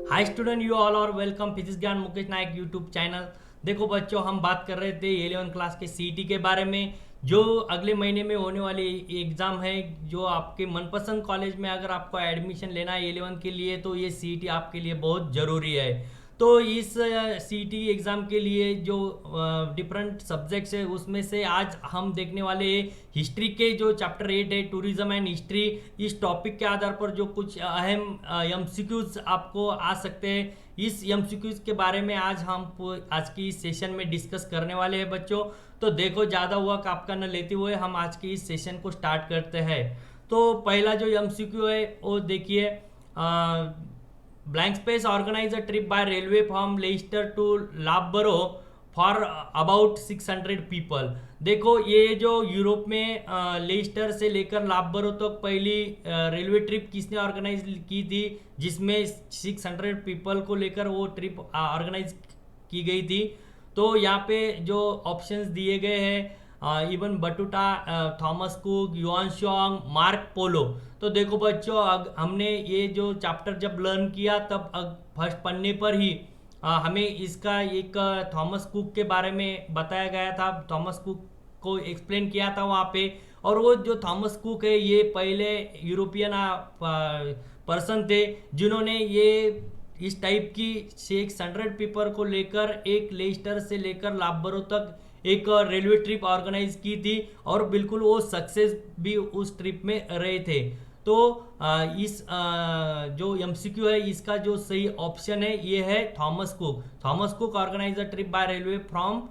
Hi student, you all are welcome physics Gyan Mukesh Nayak YouTube channel. देखो बच्चों, हम बात कर रहे थे 11 क्लास के सीईटी के बारे में, जो अगले महीने में होने वाली एग्ज़ाम है। जो आपके मनपसंद कॉलेज में अगर आपको एडमिशन लेना है 11 के लिए, तो ये सीईटी आपके लिए बहुत ज़रूरी है। तो इस सीईटी एग्ज़ाम के लिए जो डिफरेंट सब्जेक्ट्स है, उसमें से आज हम देखने वाले हिस्ट्री के जो चैप्टर 8 है, टूरिज्म एंड हिस्ट्री। इस टॉपिक के आधार पर जो कुछ अहम एमसीक्यूज आपको आ सकते हैं, इस एमसीक्यूज के बारे में आज हम आज की इस सेशन में डिस्कस करने वाले हैं बच्चों। तो देखो, ज़्यादा वक्त आपका न लेते हुए हम आज की इस सेशन को स्टार्ट करते हैं। तो पहला जो एमसीक्यू है वो देखिए, blank space organize a trip by railway from Leicester to Loughborough for about 600 people. देखो, ये जो यूरोप में लेस्टर से लेकर लाभबरो तक पहली रेलवे ट्रिप किसने ऑर्गेनाइज की थी, जिसमें 600 पीपल को लेकर वो ट्रिप ऑर्गेनाइज की गई थी। तो यहाँ पे जो ऑप्शंस दिए गए हैं, Ibn Battuta, Thomas Cook, Xuanzang, Marco Polo. तो देखो बच्चों, हमने ये जो चैप्टर जब लर्न किया तब फर्स्ट पन्ने पर ही हमें इसका एक थॉमस कुक के बारे में बताया गया था। थॉमस कुक को एक्सप्लेन किया था वहाँ पे। और वो जो थॉमस कुक है, ये पहले यूरोपियन पर्सन थे जिन्होंने ये इस टाइप की 600 पीपल को लेकर एक लेस्टर से लेकर लाभबरो तक एक रेलवे ट्रिप ऑर्गेनाइज की थी, और बिल्कुल वो सक्सेस भी उस ट्रिप में रहे थे। तो इस जो एमसीक्यू है, इसका जो सही ऑप्शन है ये है Thomas Cook. Thomas Cook organise a trip by railway from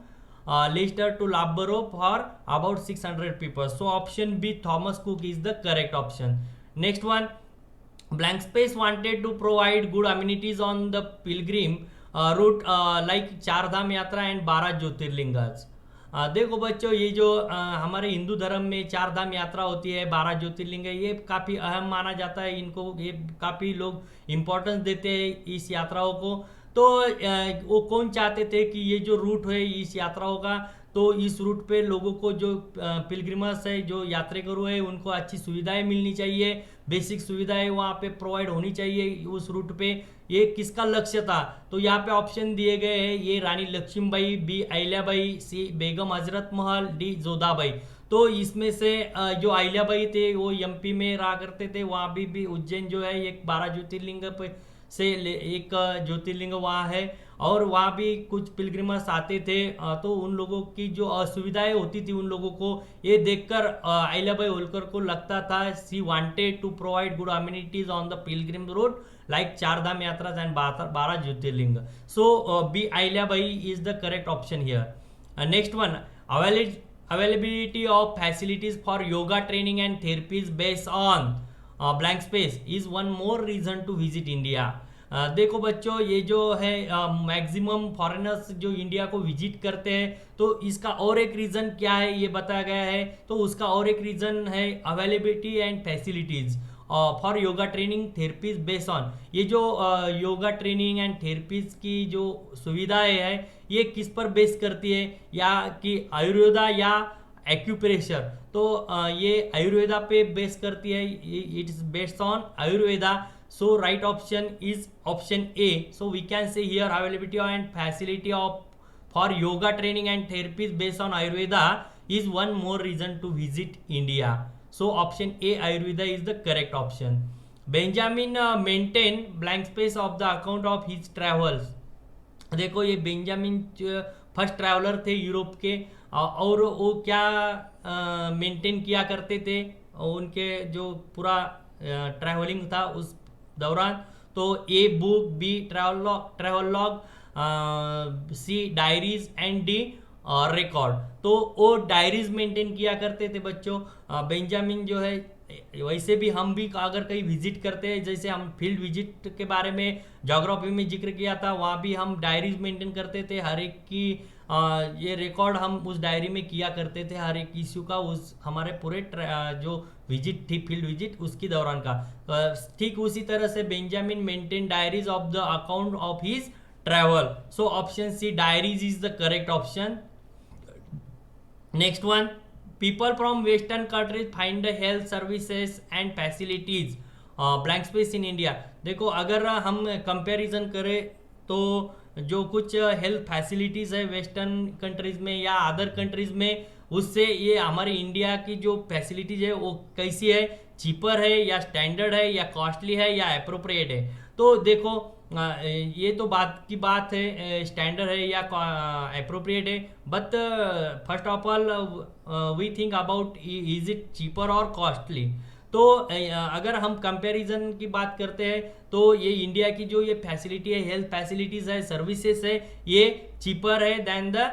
Leicester to Loughborough for about 600 people. So option B, Thomas Cook, is the correct option. Next one, blank space wanted to provide good amenities on the pilgrim route like चार Dham Yatra and 12 ज्योतिर्लिंगस। देखो बच्चों, ये जो हमारे हिंदू धर्म में चार धाम यात्रा होती है, 12 ज्योतिर्लिंग है, ये काफ़ी अहम माना जाता है। इनको ये काफ़ी लोग इम्पोर्टेंस देते हैं इस यात्राओं को। तो वो कौन चाहते थे कि ये जो रूट है इस यात्राओं का, तो इस रूट पे लोगों को जो पिलग्रिमस है, जो यात्रिकरू है, उनको अच्छी सुविधाएं मिलनी चाहिए, बेसिक सुविधाएं वहाँ पे प्रोवाइड होनी चाहिए उस रूट पे। ये किसका लक्ष्य था? तो यहाँ पे ऑप्शन दिए गए हैं, ये रानी लक्ष्मीबाई, बी अहिल्याबाई, सी बेगम हजरत महल, डी जोधाबाई। तो इसमें से जो अहिल्याबाई थे वो एमपी में रहा करते थे, वहाँ भी उज्जैन जो है एक 12 ज्योतिर्लिंग पे से एक ज्योतिर्लिंग वहाँ है, और वहाँ भी कुछ पिलग्रिमस आते थे। तो उन लोगों की जो असुविधाएं होती थी उन लोगों को, ये देखकर अहिल्याबाई होलकर को लगता था, she wanted to provide good amenities on the pilgrim road like Char Dham Yatra and 12 jyotirlinga. So B Ahilyabai is the correct option here. Next one, availability of facilities for yoga training and therapies based on blank space is one more reason to visit India। देखो बच्चों, ये जो है maximum foreigners जो India को visit करते हैं, तो इसका और एक रीज़न क्या है ये बताया गया है। तो उसका और एक रीज़न है availability and facilities for yoga training therapies based on. ये जो योगा ट्रेनिंग एंड थेरेपीज की जो सुविधाएं है, ये किस पर बेस करती है, या कि आयुर्वेदा या एक्यूप्रेशर। तो ये आयुर्वेदा पे बेस करती है, it is based on Ayurveda. so right option is option A। so we can say here availability and facility of for yoga training and therapies based on ayurveda is one more reason to visit India। so option A, ayurveda, is the correct option। benjamin maintained blank space of the account of his travels। देखो, ये Benjamin first traveller थे Europe के, और वो क्या maintain किया करते थे उनके जो पूरा ट्रैवलिंग था उस दौरान। तो a book, b travel log, c diaries and d record. तो वो डायरीज मेंटेन किया करते थे बच्चों। बेंजामिन जो है, वैसे भी हम भी अगर कहीं विजिट करते हैं, जैसे हम फील्ड विजिट के बारे में ज्योग्राफी में जिक्र किया था, वहाँ भी हम डायरीज मेंटेन करते थे, हर एक की ये रिकॉर्ड हम उस डायरी में किया करते थे, हर एक इश्यू का, उस हमारे पूरे जो विजिट थी फील्ड विजिट उसकी दौरान का। ठीक उसी तरह से Benjamin maintain diaries of the account of his travel. So option c, diaries, is the correct option. Next one, people from western countries find the health services and facilities blank space in India. देखो अगर हम comparison करें तो जो कुछ health facilities है western countries में या अदर कंट्रीज में, उससे ये हमारे इंडिया की जो फैसिलिटीज है वो कैसी है, चीपर है या स्टैंडर्ड है या कॉस्टली है या अप्रोप्रिएट है। तो देखो ये तो बात की बात है, स्टैंडर्ड है या अप्रोप्रिएट है, but first of all we think about is it cheaper और कॉस्टली। तो अगर हम कंपैरिजन की बात करते हैं तो ये इंडिया की जो ये फैसिलिटी है, हेल्थ फैसिलिटीज है, सर्विसेज है, ये चीपर है than the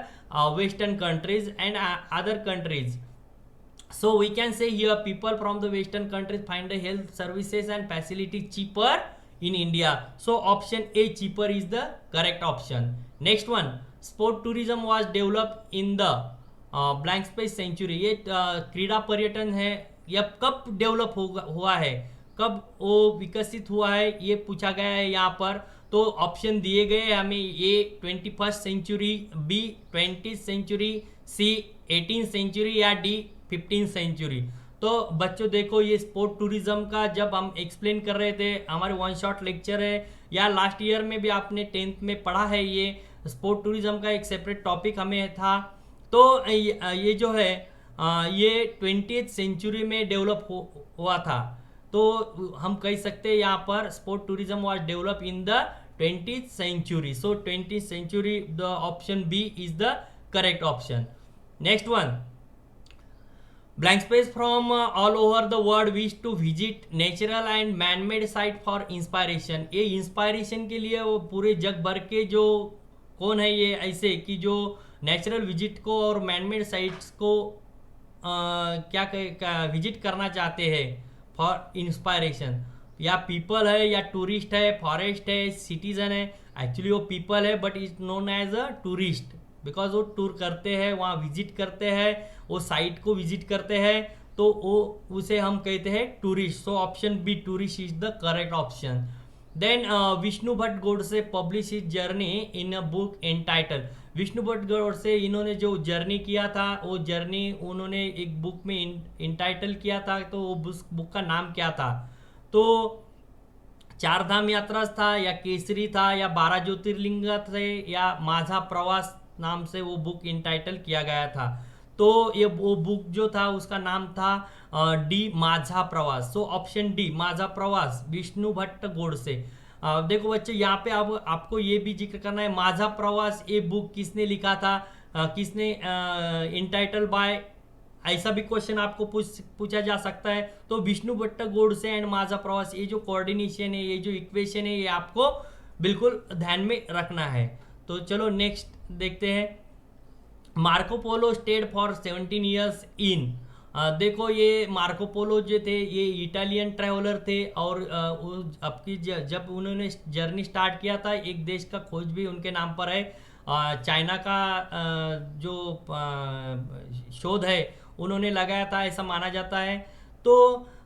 western countries and other countries. So we can say here people from the western countries find the health services and facilities cheaper in India. So option A cheaper is the correct option. Next one, sport tourism was developed in the blank space century. ये क्रीड़ा पर्यटन है, यह कब develop हुआ है, कब वो विकसित हुआ है, ये पूछा गया है यहाँ पर। तो ऑप्शन दिए गए हैं हमें, A 21st century, B 20th century, C 18th century या डी 15th सेंचुरी। तो बच्चों देखो ये स्पोर्ट टूरिज्म का जब हम एक्सप्लेन कर रहे थे, हमारे वन शॉट लेक्चर है या लास्ट ईयर में भी आपने 10th में पढ़ा है, ये स्पोर्ट टूरिज्म का एक सेपरेट टॉपिक हमें था। तो ये जो है ये 20th सेंचुरी में डेवलप हुआ था। तो हम कह सकते हैं यहाँ पर sport tourism was develop in the 20th century. So 20th century, the option b is the correct option. Next one, blank space from all over the world wish to visit natural and man made site for inspiration। ये inspiration के लिए वो पूरे जग भर के जो कौन है ये ऐसे कि जो नेचुरल विजिट को और मैन मेड साइट्स को क्या विजिट करना चाहते हैं फॉर इंस्पायरेशन, या पीपल है या टूरिस्ट है, फॉरेस्ट है, सिटीजन है। एक्चुअली वो पीपल है but is known as a tourist because वो टूर करते हैं, वहाँ विजिट करते हैं, वो साइट को विजिट करते हैं, तो वो उसे हम कहते हैं tourist. So option b tourist is the correct option. Then Vishnu Bhatt Godse publish his journey in a book entitle. Vishnu Bhatt Godse इन्होंने जो जर्नी किया था, वो जर्नी उन्होंने एक बुक में इंटाइटल किया था। तो वो बुक का नाम क्या था? तो चार धाम यात्रा था या केसरी था या 12 ज्योतिर्लिंग थे या माझा प्रवास नाम से वो बुक इंटाइटल किया गया था। तो ये वो बुक जो था उसका नाम था डी माझा प्रवास। सो ऑप्शन डी माझा प्रवास, विष्णु भट्ट गोडसे। देखो बच्चे यहाँ पे अब आपको ये भी जिक्र करना है, माझा प्रवास ये बुक किसने लिखा था, किसने इंटाइटल बाय, ऐसा भी क्वेश्चन आपको पूछा जा सकता है। तो विष्णु भट्ट गोडसे एंड माझा प्रवास, ये जो कोऑर्डिनेशन है, ये जो इक्वेशन है, ये आपको बिल्कुल ध्यान में रखना है। तो चलो नेक्स्ट देखते हैं। Marco Polo stayed for 17 years in. देखो ये मार्को पोलो जो थे ये इटालियन ट्रैवलर थे और आपकी जब उन्होंने जर्नी स्टार्ट किया था, एक देश का खोज भी उनके नाम पर है, चाइना का जो शोध है उन्होंने लगाया था, ऐसा माना जाता है। तो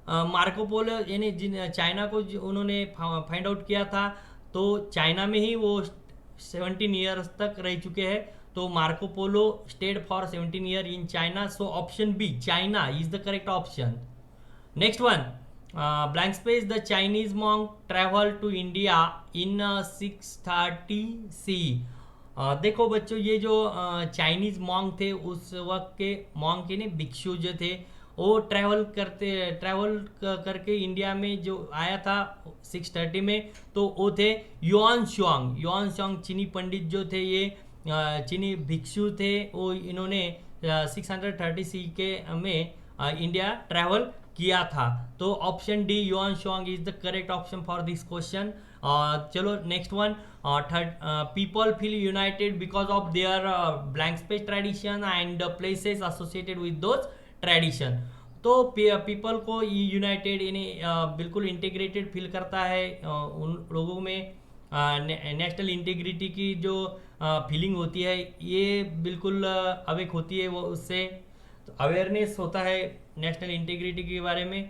मार्को पोलो यानी चाइना को उन्होंने फाइंड आउट किया था, तो चाइना में ही वो 17 ईयर्स तक रह चुके हैं। तो Marco Polo stayed for 17 year in China. So option b China is the correct option. Next one, blank space, the Chinese monk travel to India in 630 c. देखो बच्चों ये जो चाइनीज मॉन्क थे उस वक्त के मॉन्क यानी भिक्षु जो थे, वो ट्रैवल करके इंडिया में जो आया था 630 में, तो वो थे युआन शुआंग चीनी पंडित जो थे, ये चीनी भिक्षु थे। वो इन्होंने 630 सी के में इंडिया ट्रैवल किया था। तो option D Xuanzang is the correct option for this question. चलो next one, people feel united because of their blank space tradition and places associated with those tradition. तो पीपल को united यानी बिल्कुल integrated feel करता है, उन लोगों में नेशनल इंटीग्रिटी की जो फीलिंग होती है ये बिल्कुल अवेक होती है, वो उससे अवेयरनेस होता है नेशनल इंटीग्रिटी के बारे में।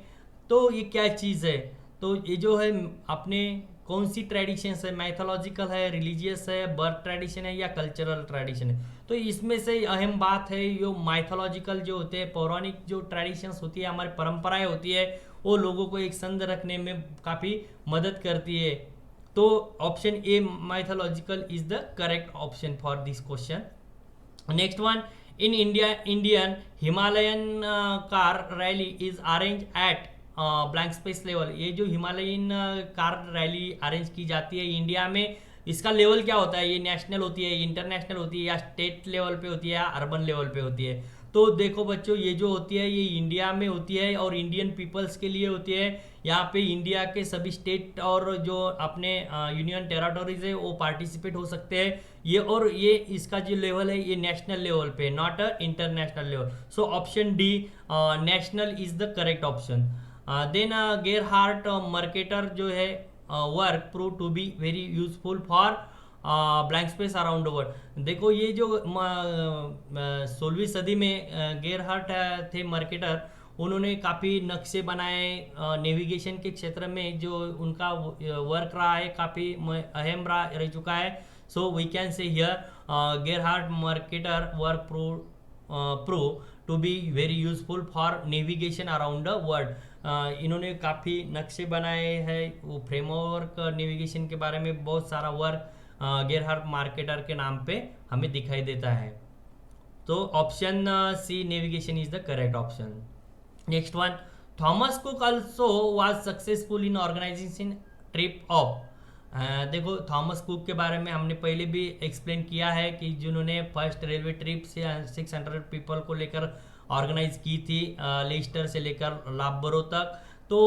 तो ये क्या चीज़ है? तो ये जो है अपने कौन सी ट्रेडिशन है, मैथोलॉजिकल है, रिलीजियस है, बर्थ ट्रेडिशन है या कल्चरल ट्रेडिशन है? तो इसमें से अहम बात है, जो माइथोलॉजिकल जो होते हैं, पौराणिक जो ट्रेडिशंस होती है, हमारी परंपराएं होती है, वो लोगों को एक संग रखने में काफ़ी मदद करती है। तो option A mythological is the correct option for this question. Next one, in India Indian Himalayan car rally is arrange eight blank space level. ये जो हिमालयन कार रैली अरेंज की जाती है इंडिया में, इसका लेवल क्या होता है? ये नेशनल होती है, इंटरनेशनल होती है, या स्टेट लेवल पे होती है, या अर्बन लेवल पे होती है? तो देखो बच्चों, ये जो होती है ये इंडिया में होती है और इंडियन पीपल्स के लिए होती है। यहाँ पे इंडिया के सभी स्टेट और जो अपने यूनियन टेरिटोरीज है वो पार्टिसिपेट हो सकते हैं। ये और ये इसका जो लेवल है ये नेशनल लेवल पे, not a international level. So option D national is the correct option. Then Gerhard Mercator जो है work prove to be very useful for blank space around the world. देखो ये जो 16वीं सदी में गेरहार्ट थे मार्केटर, उन्होंने काफ़ी नक्शे बनाए नेविगेशन के क्षेत्र में। जो उनका वर्क रहा है काफ़ी अहम रह चुका है। So we can say here Gerhard Mercator work prove to be very useful for navigation around the world. इन्होंने काफ़ी नक्शे बनाए हैं, वो फ्रेमवर्क नेविगेशन के बारे में बहुत सारा वर्क गेरहार्ट मार्केटर के नाम पे हमें दिखाई देता है। तो option c navigation is the correct option. Next one, Thomas Cook also was successful in organising trip of. देखो थॉमस कुक के बारे में हमने पहले भी एक्सप्लेन किया है कि जिन्होंने फर्स्ट रेलवे ट्रिप से 600 पीपल को लेकर ऑर्गेनाइज की थी लेस्टर से लेकर लाबरो तक। तो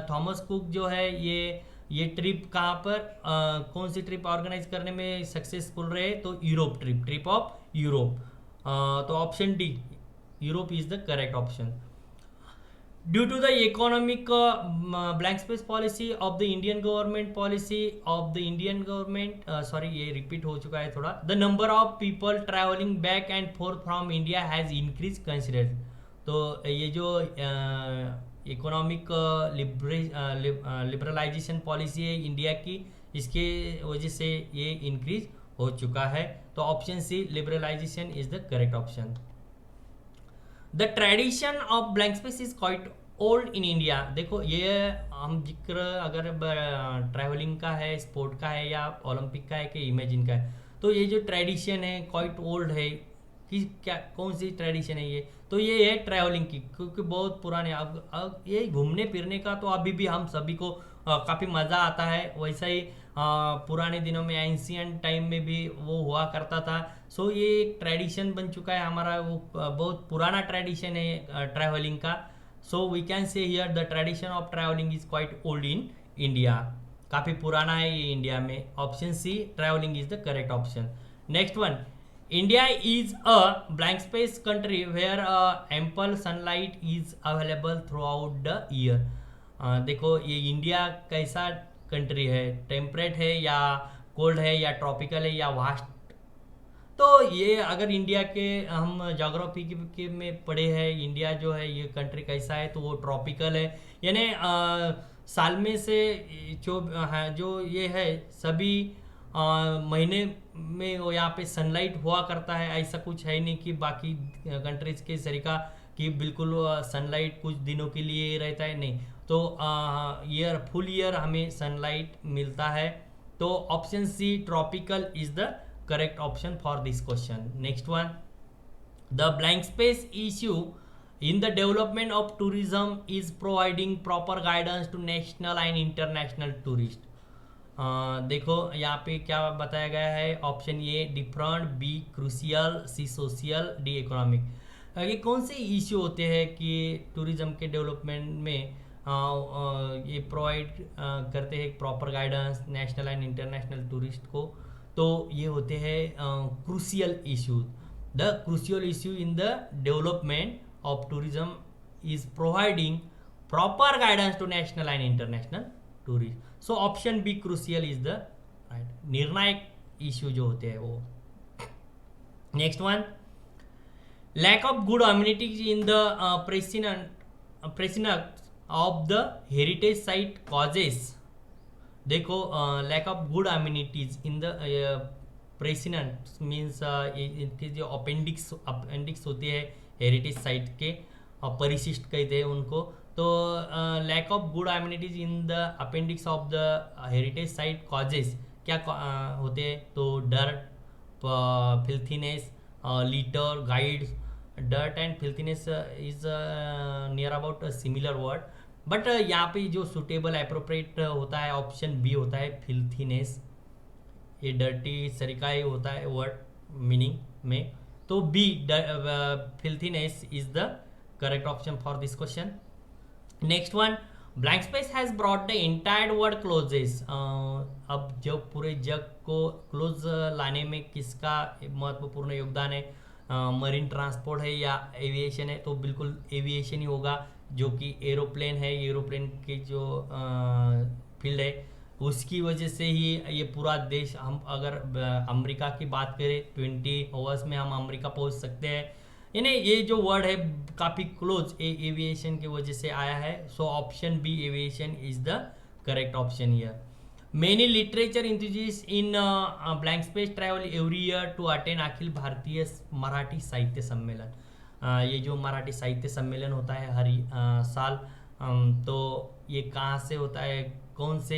थॉमस कुक जो है ये ट्रिप कहाँ पर कौन सी ट्रिप ऑर्गेनाइज करने में सक्सेसफुल रहे? तो यूरोप ट्रिप ऑफ यूरोप। तो option D Europe is the correct option. Due to the economic blank space policy of the Indian government sorry ये रिपीट हो चुका है थोड़ा। The number of people travelling back and forth from India has increase considerable. तो ये जो economic liberalisation policy है India की, इसके वजह से ये इंक्रीज हो चुका है। तो option C liberalisation is the correct option. The tradition of blank space is quite old in India. देखो ये हम जिक्र अगर ट्रैवलिंग का है, स्पोर्ट का है, या ओलंपिक का है कि इमेजिन का है, तो ये जो ट्रेडिशन है क्वाइट ओल्ड है। कि क्या कौन सी ट्रेडिशन है ये? तो ये है ट्रैवलिंग की, क्योंकि बहुत पुराने अब ये घूमने फिरने का तो अभी भी हम सभी को काफ़ी मज़ा आता है। वैसा ही पुराने दिनों में एंशियंट टाइम में भी वो हुआ करता था। सो ये एक ट्रेडिशन बन चुका है हमारा, वो बहुत पुराना ट्रेडिशन है ट्रैवलिंग का। So we can say here the tradition of travelling is quite old in India. काफ़ी पुराना है ये इंडिया में। Option C travelling is the correct option. Next one, India is a blank space country where ample sunlight is available throughout the year। देखो ये India कैसा country है? Temperate है या कोल्ड है या ट्रॉपिकल है या वास्ट? तो ये अगर इंडिया के हम जोग्राफी के में पढ़े हैं, इंडिया जो है ये कंट्री कैसा है, तो वो ट्रॉपिकल है। यानी साल में से जो ये है सभी महीने में वो यहाँ पे सनलाइट हुआ करता है। ऐसा कुछ है नहीं कि बाकी कंट्रीज के तरीका कि बिल्कुल सनलाइट कुछ दिनों के लिए रहता है, नहीं। तो फुल ईयर हमें सनलाइट मिलता है। तो option C tropical is the correct option for this question. Next one, the blank space issue in the development of tourism is providing proper guidance to national and international tourist. देखो यहाँ पे क्या बताया गया है? Option A different, B crucial, C social, D economic. ये कौन से इश्यू होते हैं कि टूरिज्म के डेवलपमेंट में ये प्रोवाइड करते हैं proper guidance national and international tourist को? तो ये होते हैं crucial issue. The crucial issue in the development of tourism is providing proper guidance to national and international tourist. So option B crucial is the right, निर्णायक issue जो होते हैं वो। Next one, lack of good amenities in the precinct of the heritage site causes. देखो lack of good amenities in the precinct means इनके जो appendix होते हैं हेरिटेज साइट के, परिशिष्ट कहते हैं उनको। तो lack of good amenities in the appendix of the heritage site causes क्या होते हैं, तो dirt, filthiness, litter, guides. Dirt and filthiness is near about similar word, but यहाँ पे जो सुटेबल अप्रोप्रिएट होता है ऑप्शन बी होता है फिल्थीनेस. ये डर्टी सरीका ही होता है वर्ड मीनिंग में, तो B filthiness is the correct option for this question. Next one, blank space has brought the entire world closes. अब जब पूरे जग को क्लोज लाने में किसका महत्वपूर्ण योगदान है, मरीन ट्रांसपोर्ट है या एविएशन है, तो बिल्कुल एविएशन ही होगा, जो कि एरोप्लेन है. एरोप्लेन के जो फील्ड है उसकी वजह से ही ये पूरा देश, हम अगर अमेरिका की बात करें 20 आवर्स में हम अमेरिका पहुंच सकते हैं. यानी ये जो वर्ड है काफ़ी क्लोज एविएशन की वजह से आया है. So option B aviation is the correct option here. Many literature enthusiast in blank space travel every year to attend Akhil Bharatiya Marathi साहित्य सम्मेलन. ये जो मराठी साहित्य सम्मेलन होता है हर साल, तो ये कहाँ से होता है, कौन से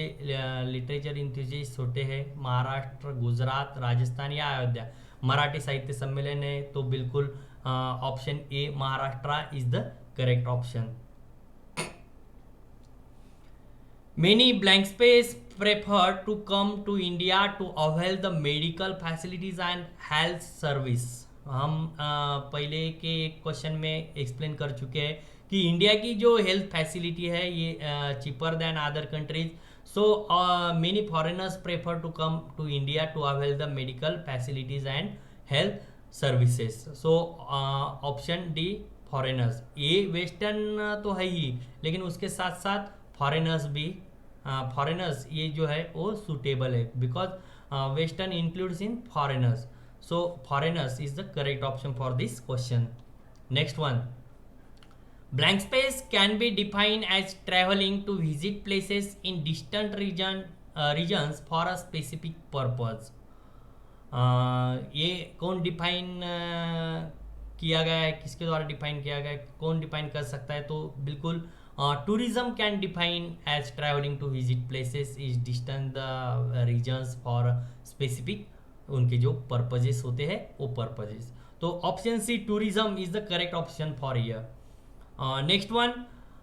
लिटरेचर इंथुजिस्ट होते हैं, महाराष्ट्र, गुजरात, राजस्थान या अयोध्या. मराठी साहित्य सम्मेलन है, तो बिल्कुल option A Maharashtra is the correct option. Many blank space prefer to come to India to avail the medical facilities and health service. हम पहले के क्वेश्चन में एक्सप्लेन कर चुके हैं कि इंडिया की जो हेल्थ फैसिलिटी है ये cheaper than other countries. So many foreigners prefer to come to India to avail the medical facilities and health services. So option D foreigners. ये वेस्टर्न तो है ही, लेकिन उसके साथ साथ फॉरेनर्स भी, फॉरेनर्स ये जो है वो सुटेबल है, because western includes in foreigners. So foreigners is the correct option for this question. Next one, blank space can be defined as travelling to visit places in distant regions for a specific purpose. ये कौन define किया गया है, किसके द्वारा define किया गया है, कौन डिफाइन कर सकता है, तो बिल्कुल tourism can define as traveling to visit places is distant the regions for specific, उनके जो पर्पजेस होते हैं वो पर्पजेस. तो option C tourism is the correct option for year. Next one,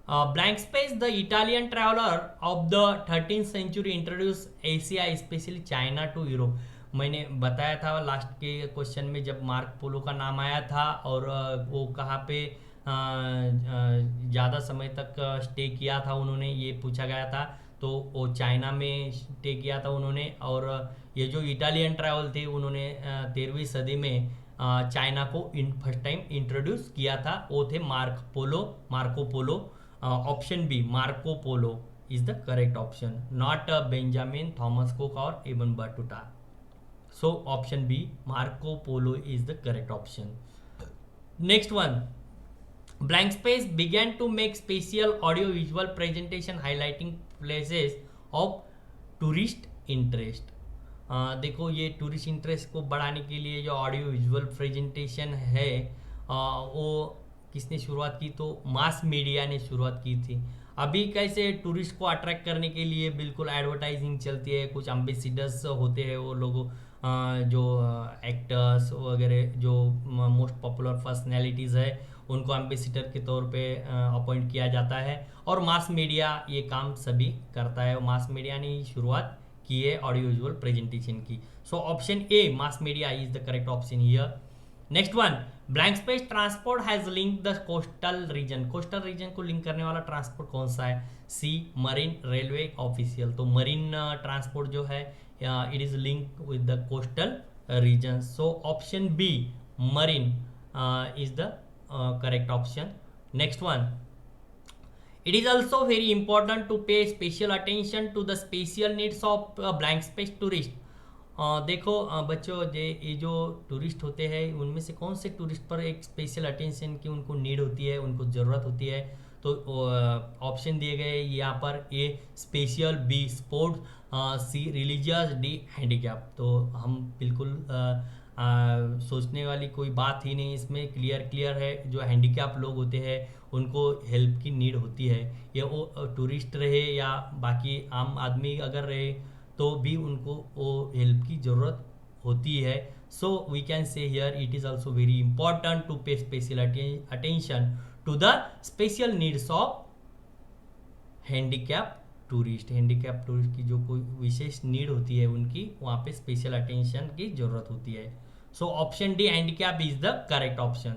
blank space the Italian traveller of the 13th century introduce Asia specially China to Europe. मैंने बताया था last के क्वेश्चन में जब मार्क पोलो का नाम आया था और वो कहाँ पे ज़्यादा समय तक स्टे किया था उन्होंने, ये पूछा गया था, तो वो चाइना में स्टे किया था उन्होंने. और ये जो इटालियन ट्रैवल थे उन्होंने 13वीं सदी में चाइना को फर्स्ट टाइम इंट्रोड्यूस किया था, वो थे Marco Polo. Option B Marco Polo is the correct option, not Benjamin Thomas Cook और Ibn Battuta. So option B Marco Polo is the correct option. Next one, Blank Space began to make special audio-visual presentation highlighting places of tourist interest. देखो ये tourist interest को बढ़ाने के लिए जो audio visual presentation है वो किसने शुरुआत की, तो मास मीडिया ने शुरुआत की थी. अभी कैसे टूरिस्ट को अट्रैक्ट करने के लिए बिल्कुल एडवर्टाइजिंग चलती है, कुछ एम्बेसिडर्स होते हैं, वो लोगों जो एक्टर्स वगैरह जो मोस्ट पॉपुलर पर्सनैलिटीज़ है उनको एम्बेसिडर के तौर पे अपॉइंट किया जाता है, और मास मीडिया ये काम सभी करता है. मास मीडिया ने शुरुआत की है ऑडियो विजुअल प्रेजेंटेशन की. So option A mass media is the correct option here. Next one, blank space transport has link the coastal region. Coastal region को लिंक करने वाला ट्रांसपोर्ट कौन सा है, सी मरीन, रेलवे, ऑफिशियल. तो marine transport जो है it is link with the coastal region. So option B marine is the correct option. Next one, it is also very important to pay special attention to the special needs of blank space tourist. देखो बच्चों, ये जो tourist होते हैं उनमें से कौन से टूरिस्ट पर एक स्पेशल अटेंशन की उनको नीड होती है, उनको ज़रूरत होती है, तो ऑप्शन दिए गए यहाँ पर. ए स्पेशल, बी स्पोर्ट्स, सी रिलीजियस, डी हैंडीकैप. तो हम बिल्कुल सोचने वाली कोई बात ही नहीं, इसमें क्लियर है। जो हैंडीकैप लोग होते हैं उनको हेल्प की नीड होती है, ये वो टूरिस्ट रहे या बाकी आम आदमी अगर रहे तो भी उनको वो हेल्प की ज़रूरत होती है। So we can say here it is also very important to pay special attention to the special needs of handicap tourist. Handicap tourist की जो कोई विशेष नीड होती है उनकी वहाँ पे स्पेशल अटेंशन की जरूरत होती है। So option D handicap is the correct option.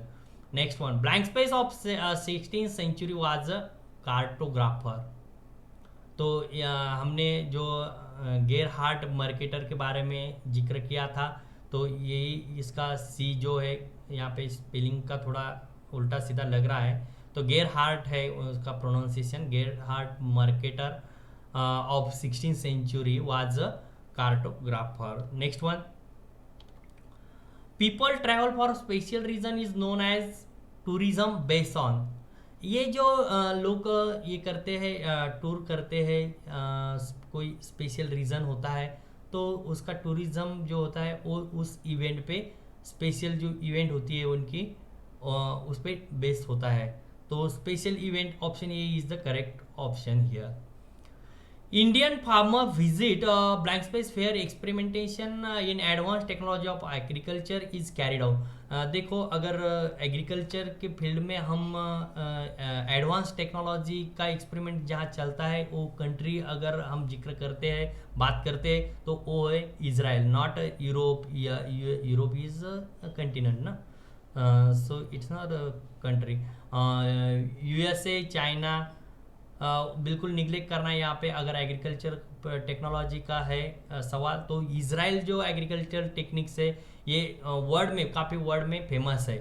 Next one, blank space of 16th century was a cartographer. तो हमने जो गेरहार्ड मर्केटर के बारे में जिक्र किया था, तो यही इसका सी जो है यहाँ पे स्पेलिंग का थोड़ा उल्टा सीधा लग रहा है, तो गेरहार्ड है उसका pronunciation. Gerhard Mercator of 16th century was a cartographer. Next one, people travel for special reason is known as tourism based on. ये जो लोग ये करते हैं, टूर करते हैं, कोई स्पेशल रीज़न होता है तो उसका टूरिज़्म जो होता है वो उस इवेंट पे, स्पेशल जो इवेंट होती है उनकी उस पर बेस्ड होता है। तो special event option A is the correct option here. Indian farmer visit blank space fair experimentation in advanced technology of agriculture is carried out। देखो अगर एग्रीकल्चर के फील्ड में हम एडवांस टेक्नोलॉजी का एक्सपेरिमेंट जहाँ चलता है वो कंट्री अगर हम जिक्र करते हैं, बात करते हैं, तो वो है इज़राइल, नॉट यूरोप। या यूरोप इज कंटिनेंट ना, so it's not a country. USA, China बिल्कुल निगलेक्ट करना है यहाँ पे। अगर एग्रीकल्चर टेक्नोलॉजी का है सवाल, तो इज़राइल जो एग्रीकल्चर टेक्निक्स है ये वर्ल्ड में, काफ़ी वर्ल्ड में फेमस है।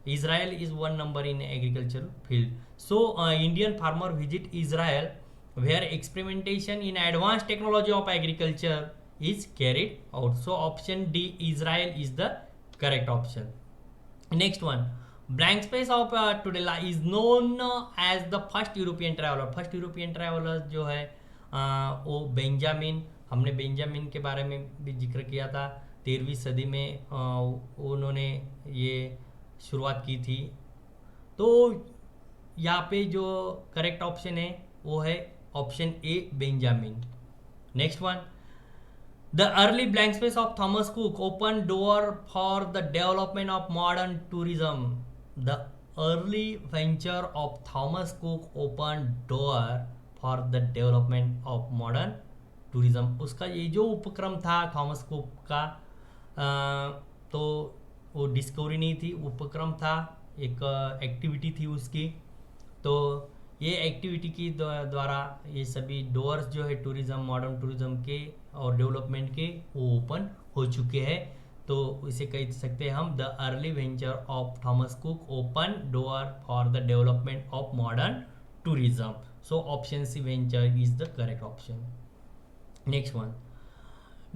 Israel is 1 number in agriculture field. So Indian farmer visit Israel where experimentation in advance technology of agriculture is carried out. So option D Israel is the correct option. Next one, blank space of Tudela is known as the first European traveller. First European traveller जो है वो Benjamin, हमने Benjamin के बारे में भी जिक्र किया था। 13वीं सदी में उन्होंने ये शुरुआत की थी। तो यहाँ पे जो करेक्ट ऑप्शन है वो है option A Benjamin. Next one, The early blank space of Thomas Cook opened door for the development of modern tourism. The early venture of Thomas Cook opened door for the development of modern tourism. उसका ये जो उपक्रम था Thomas cook का, तो वो discovery नहीं थी, उपक्रम था, एक एक्टिविटी थी उसकी। तो ये एक्टिविटी की द्वारा ये सभी डोर्स जो है टूरिज़्म, मॉडर्न टूरिज़्म के और डेवलपमेंट के, वो ओपन हो चुके हैं। तो इसे कह सकते हैं हम the early venture of Thomas Cook open door for the development of modern tourism. So option C venture is the correct option. Next one,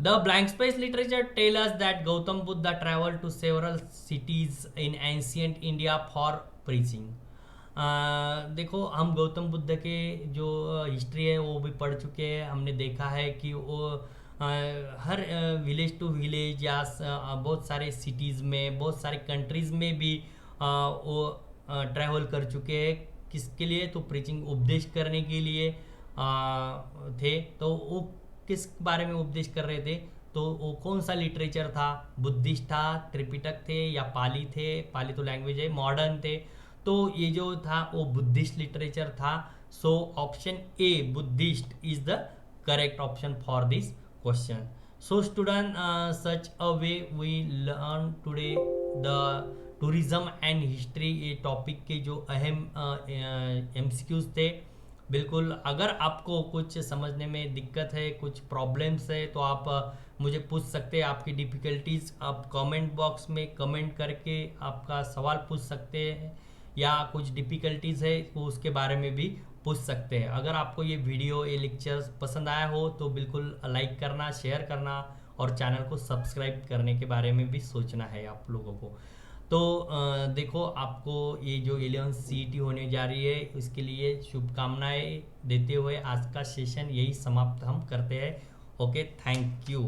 the blank space literature tell us that Gautam Buddha travel to several cities in ancient India for preaching. देखो हम गौतम बुद्ध के जो history है वो भी पढ़ चुके हैं। हमने देखा है कि वो हर विलेज टू विलेज या बहुत सारे सिटीज़ में, बहुत सारे कंट्रीज़ में भी वो ट्रैवल कर चुके हैं। किसके लिए? तो प्रीचिंग, उपदेश करने के लिए थे। तो वो किस बारे में उपदेश कर रहे थे? तो वो कौन सा लिटरेचर था? बुद्धिस्ट था, त्रिपिटक थे या पाली थे? पाली तो लैंग्वेज है, मॉडर्न थे। तो ये जो था वो बुद्धिस्ट लिटरेचर था। So option A Buddhist is the correct option for this question. So student, such a way we learn today the tourism and history. ये टॉपिक के जो अहम MCQs थे। बिल्कुल, अगर आपको कुछ समझने में दिक्कत है, कुछ प्रॉब्लम्स है, तो आप मुझे पूछ सकते हैं। आपकी डिफ़िकल्टीज आप कमेंट बॉक्स में कमेंट करके आपका सवाल पूछ सकते हैं, या कुछ डिफ़िकल्टीज़ है तो उसके बारे में भी पूछ सकते हैं। अगर आपको ये वीडियो, ये लेक्चर्स पसंद आया हो तो बिल्कुल लाइक करना, शेयर करना और चैनल को सब्सक्राइब करने के बारे में भी सोचना है आप लोगों को। तो देखो, आपको ये जो 11th CET होने जा रही है उसके लिए शुभकामनाएं देते हुए आज का सेशन यही समाप्त हम करते हैं। Okay, thank you.